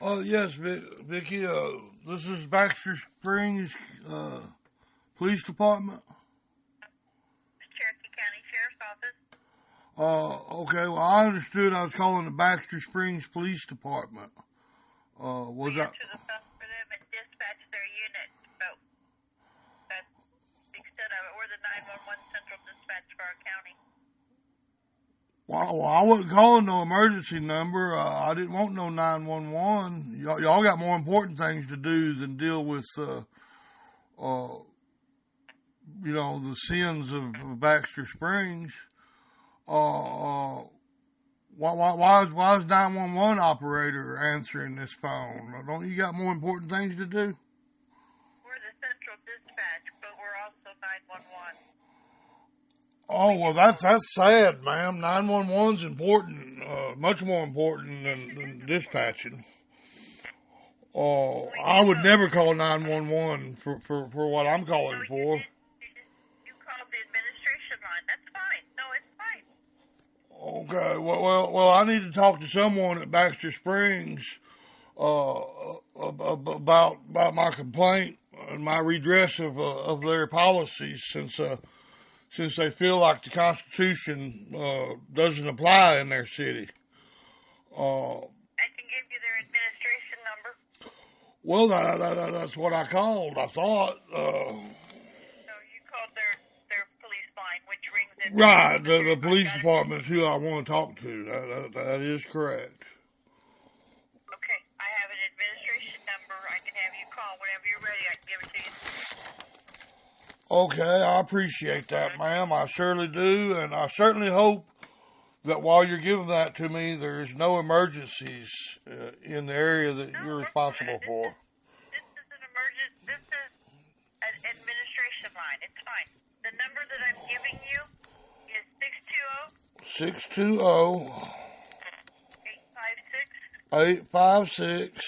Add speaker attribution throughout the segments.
Speaker 1: Yes, Vicky. This is Baxter Springs Police Department.
Speaker 2: Cherokee County Sheriff's Office.
Speaker 1: Okay. Well, I understood I was calling the Baxter Springs Police Department. Was
Speaker 2: We
Speaker 1: that?
Speaker 2: answer the phone for them and dispatch their unit. So that's the extent of it. We're the 911 central dispatch for our county.
Speaker 1: Well, I wasn't calling no emergency number. I didn't want no 911. Y'all got more important things to do than deal with, the sins of Baxter Springs. Why is 911 operator answering this phone? Don't you got more important things to do?
Speaker 2: We're the central dispatch, but we're also 911.
Speaker 1: Oh, well, that's sad, ma'am. 911's important, much more important than dispatching. I would never call 911 for what I'm calling for.
Speaker 2: You called the administration line. That's fine. No, it's fine.
Speaker 1: Okay, well, I need to talk to someone at Baxter Springs about my complaint and my redress of their policies since they feel like the Constitution doesn't apply in their city.
Speaker 2: I can give you their administration number.
Speaker 1: Well, that's what I called. I thought.
Speaker 2: So you called their police line, which rings in.
Speaker 1: Right, the police department is who I want to talk to. That is correct.
Speaker 2: Okay, I have an administration number. I can have you call whenever you're ready. I can give it to you.
Speaker 1: Okay, I appreciate that, ma'am. I surely do, and I certainly hope that while you're giving that to me, there's no emergencies in the area that you're responsible for.
Speaker 2: This is an emergency. This is an administration line. It's fine. The number that I'm giving you is
Speaker 1: 620 856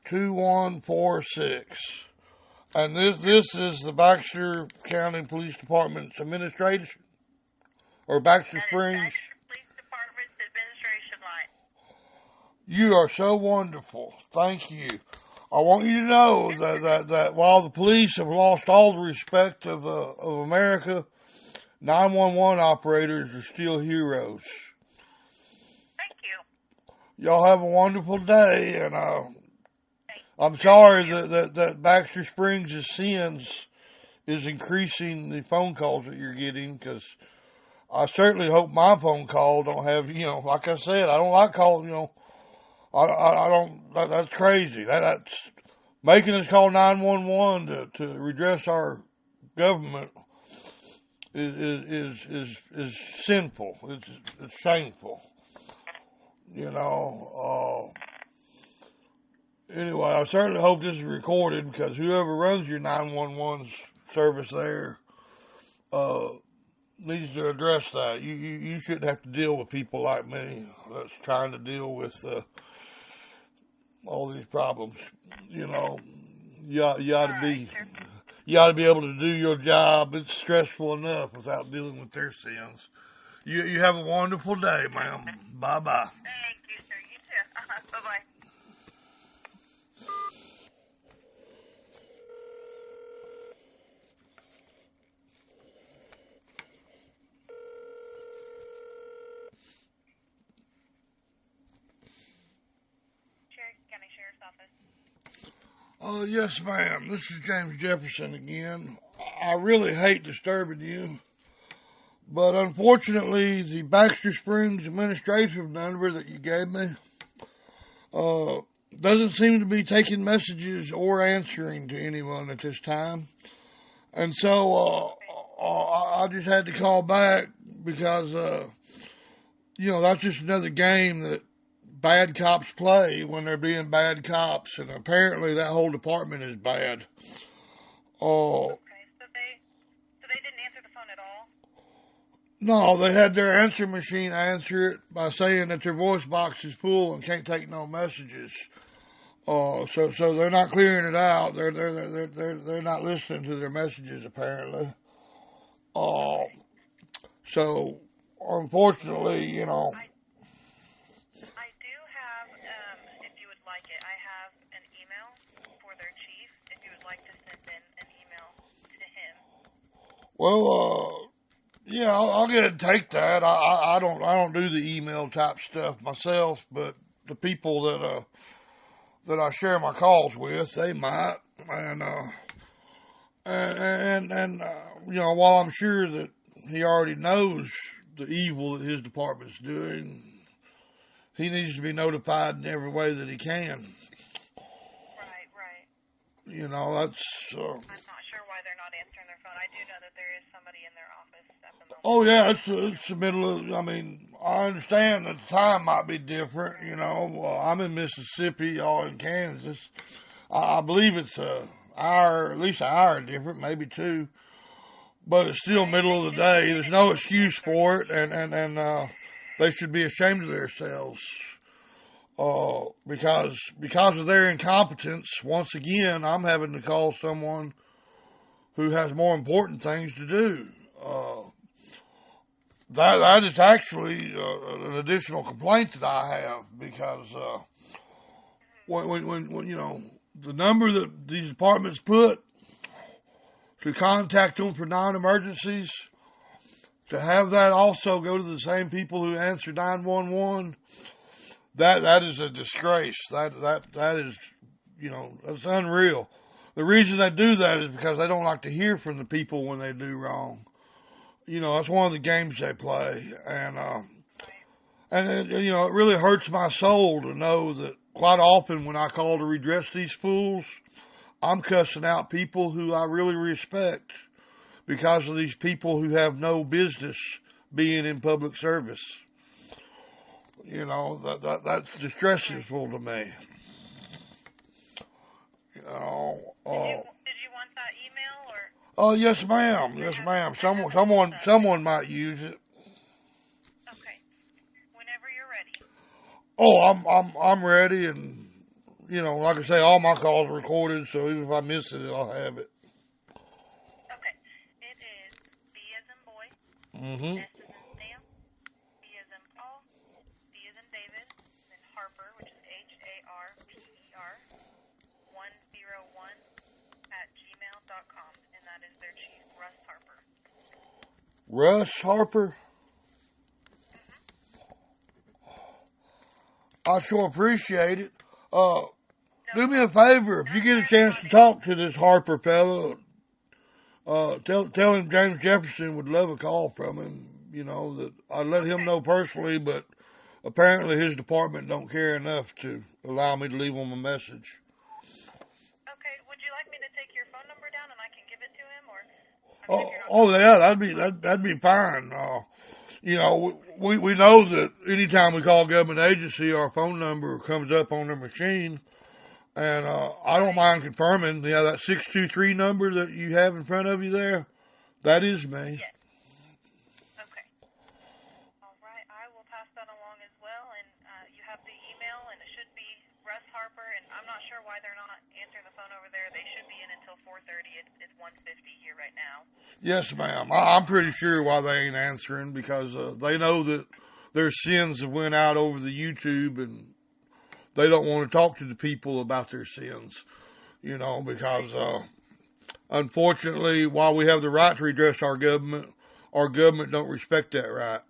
Speaker 1: 2146. And this is the Baxter County Police Department's administration? Or Baxter Springs?
Speaker 2: Baxter Police Department's administration line.
Speaker 1: You are so wonderful. Thank you. I want you to know that while the police have lost all the respect of America, 911 operators are still heroes.
Speaker 2: Thank you.
Speaker 1: Y'all have a wonderful day, and I'm sorry that Baxter Springs' sins is increasing the phone calls that you're getting, because I certainly hope my phone call don't have, like I said, I don't like calling, I don't, that's crazy. That's making us call 911 to redress our government is sinful. It's shameful. Anyway, I certainly hope this is recorded, because whoever runs your 911 service there needs to address that. You shouldn't have to deal with people like me that's trying to deal with all these problems. You ought to be able to do your job. It's stressful enough without dealing with their sins. You have a wonderful day, ma'am. Bye-bye.
Speaker 2: Thank you, sir. You too. Bye-bye. Cherokee County Sheriff's Office.
Speaker 1: Yes, ma'am. This is James Jefferson again. I really hate disturbing you, but unfortunately, the Baxter Springs administrative number that you gave me doesn't seem to be taking messages or answering to anyone at this time. And so I just had to call back because, that's just another game that bad cops play when they're being bad cops, and apparently that whole department is bad.
Speaker 2: Okay, so they didn't answer the phone at all?
Speaker 1: No, they had their answer machine answer it by saying that their voice box is full and can't take no messages. So they're not clearing it out. They're not listening to their messages apparently. So unfortunately,
Speaker 2: I do like it. I have an email for their chief if you would like to send in an email to him.
Speaker 1: Well, yeah, I'll get and take that. I don't do the email type stuff myself, but the people that I share my calls with, they might, and you know, while I'm sure that he already knows the evil that his department's doing, he needs to be notified in every way that he can.
Speaker 2: Right.
Speaker 1: You know, that's.
Speaker 2: I'm not sure why they're not answering their phone. I do know that there is somebody in their office at the moment.
Speaker 1: Oh yeah, it's the middle of. I mean, I understand that the time might be different. You know, I'm in Mississippi, y'all in Kansas. I believe it's at least an hour different, maybe two. But it's still middle of the day. There's no excuse for it, and they should be ashamed of themselves. Because of their incompetence, once again, I'm having to call someone who has more important things to do. That is actually an additional complaint that I have, because when you know, the number that these departments put to contact them for non-emergencies, to have that also go to the same people who answer 911, that is a disgrace. That is, you know, that's unreal. The reason they do that is because they don't like to hear from the people when they do wrong. You know, that's one of the games they play, and it, you know, it really hurts my soul to know that quite often when I call to redress these fools, I'm cussing out people who I really respect because of these people who have no business being in public service. You know, that's distressful to me. You know.
Speaker 2: Did you want that email or?
Speaker 1: Oh yes, ma'am. Yes, ma'am. Someone might use it.
Speaker 2: Okay. Whenever you're ready.
Speaker 1: Oh, I'm ready, and you know, like I say, all my calls are recorded, so even if I miss it, I'll have it.
Speaker 2: Okay. It is B as in boy,
Speaker 1: Mm-hmm.
Speaker 2: S as in Sam, B as in Paul, D as in David, then Harper, which is HARPER, 101 at gmail.com, and that is their chief, Russ Harper.
Speaker 1: Russ Harper?
Speaker 2: Mm-hmm.
Speaker 1: I sure appreciate it. Do me a favor, if you get a chance to talk to this Harper fellow, tell him James Jefferson would love a call from him. You know, that I'd let him know personally, but apparently his department don't care enough to allow me to leave him a message.
Speaker 2: Okay, would you like me to take your phone number down and I can give it to him, or? I mean,
Speaker 1: Yeah, that'd be fine. You know, we know that anytime we call a government agency, our phone number comes up on their machine. And I don't mind confirming, yeah, that 623 number that you have in front of you there, that is me.
Speaker 2: Yes. Okay. All right. I will pass that along as well. And you have the email, and it should be Russ Harper. And I'm not sure why they're not answering the phone over there. They should be in until 4:30. It's 1:50 here right now.
Speaker 1: Yes, ma'am. I'm pretty sure why they ain't answering, because they know that their sins have went out over the YouTube, and they don't want to talk to the people about their sins, you know, because unfortunately, while we have the right to redress our government don't respect that right.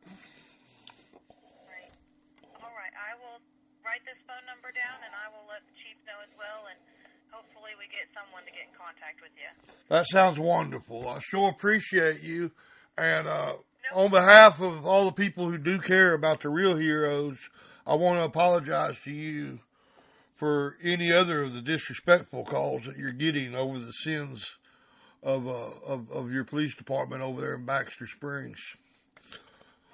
Speaker 2: Right. All right. I will write this phone number down, and I will let the chief know as well, and hopefully we get someone to get in contact with you.
Speaker 1: That sounds wonderful. I sure appreciate you, and on behalf of all the people who do care about the real heroes, I want to apologize to you for any other of the disrespectful calls that you're getting over the sins of your police department over there in Baxter Springs.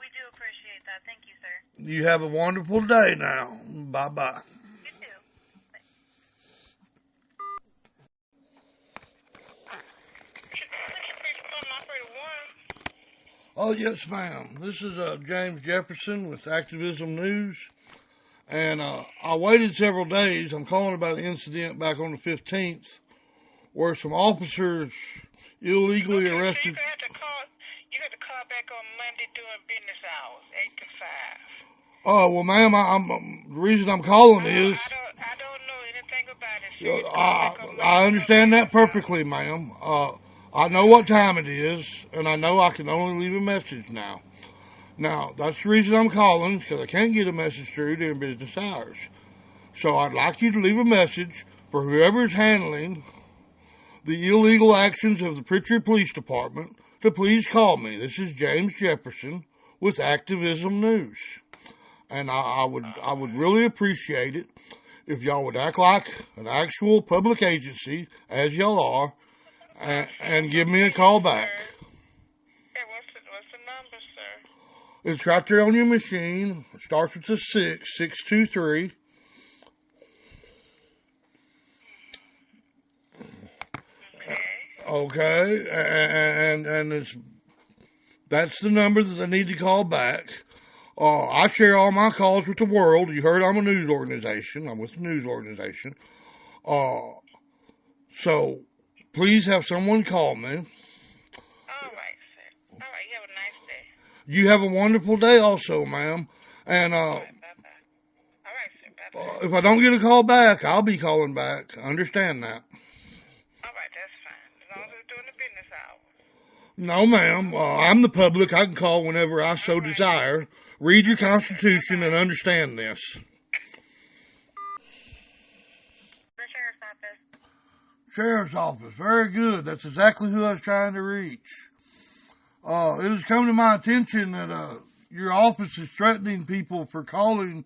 Speaker 2: We do appreciate that. Thank you, sir.
Speaker 1: You have a wonderful day now. Bye-bye.
Speaker 2: You too.
Speaker 1: Oh, yes, ma'am. This is James Jefferson with Activism News. And I waited several days. I'm calling about an incident back on the 15th where some officers illegally arrested.
Speaker 3: You have to call back on Monday during business hours, 8 to 5.
Speaker 1: Oh, well, ma'am, the reason I'm calling is...
Speaker 3: I don't
Speaker 1: I understand that perfectly, ma'am. I know what time it is, and I know I can only leave a message now. Now, that's the reason I'm calling, because I can't get a message through during business hours. So I'd like you to leave a message for whoever's handling the illegal actions of the Pritchard Police Department to please call me. This is James Jefferson with Activism News. And I would really appreciate it if y'all would act like an actual public agency, as y'all are, and give me a call back.
Speaker 3: Hey, what's the number, sir?
Speaker 1: It's right there on your machine. It starts with a 623. Okay, and that's the number that I need to call back. I share all my calls with the world. You heard I'm a news organization. I'm with a news organization. So please have someone call me.
Speaker 3: All right, sir. All right, you have a nice day.
Speaker 1: You have a wonderful day also, ma'am. And
Speaker 3: All right, bye-bye. All right, sir. Bye-bye.
Speaker 1: if I don't get a call back, I'll be calling back. Understand that.
Speaker 3: All right, that's fine. As long as we're doing the business hours.
Speaker 1: No, ma'am. I'm the public. I can call whenever I so desire. Read your Constitution and understand this.
Speaker 2: The sheriff's office.
Speaker 1: Sheriff's office. Very good. That's exactly who I was trying to reach. It has come to my attention that your office is threatening people for calling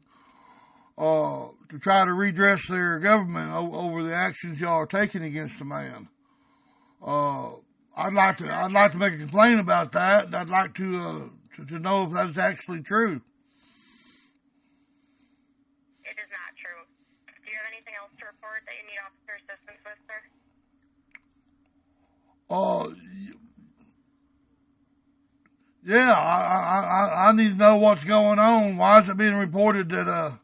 Speaker 1: to try to redress their government over the actions y'all are taking against a man. I'd like to make a complaint about that. And I'd like to know if that's actually true.
Speaker 2: It is not true. Do you have anything else to report that you need officer assistance with, sir?
Speaker 1: Yeah, I need to know what's going on. Why is it being reported that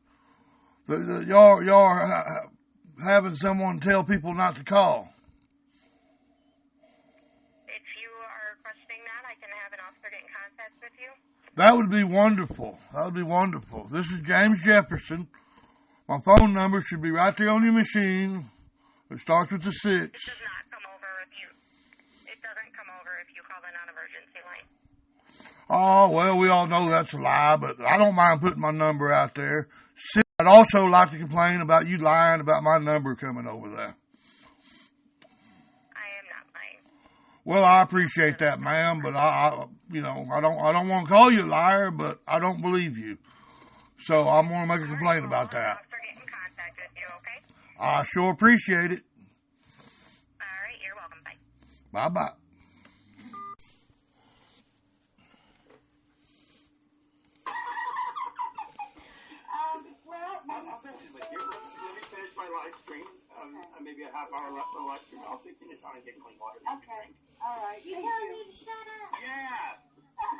Speaker 1: y'all are having someone tell people not to call?
Speaker 2: If you are questioning that, I can have an officer get in contact with you.
Speaker 1: That would be wonderful. That would be wonderful. This is James Jefferson. My phone number should be right there on your machine. It starts with a 6.
Speaker 2: It does not come over it doesn't come over if you call the non-emergency line.
Speaker 1: Oh, well, we all know that's a lie, but I don't mind putting my number out there. I'd also like to complain about you lying about my number coming over there.
Speaker 2: I am not lying.
Speaker 1: Well, I appreciate that, ma'am, but I don't want to call you a liar, but I don't believe you. So I'm going to make a complaint about that.
Speaker 2: Officer get in contact with you, okay?
Speaker 1: I sure appreciate it.
Speaker 2: All right, you're welcome. Bye.
Speaker 1: Bye-bye.
Speaker 4: I'll finish with you. Let me finish my live stream. Maybe a half hour left on the live stream. I'll take you in time and get clean water.
Speaker 5: Okay. All right. You don't need to shut up.
Speaker 4: Yeah.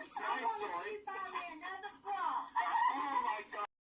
Speaker 4: It's my story.
Speaker 5: Another flaw.
Speaker 4: Oh my God.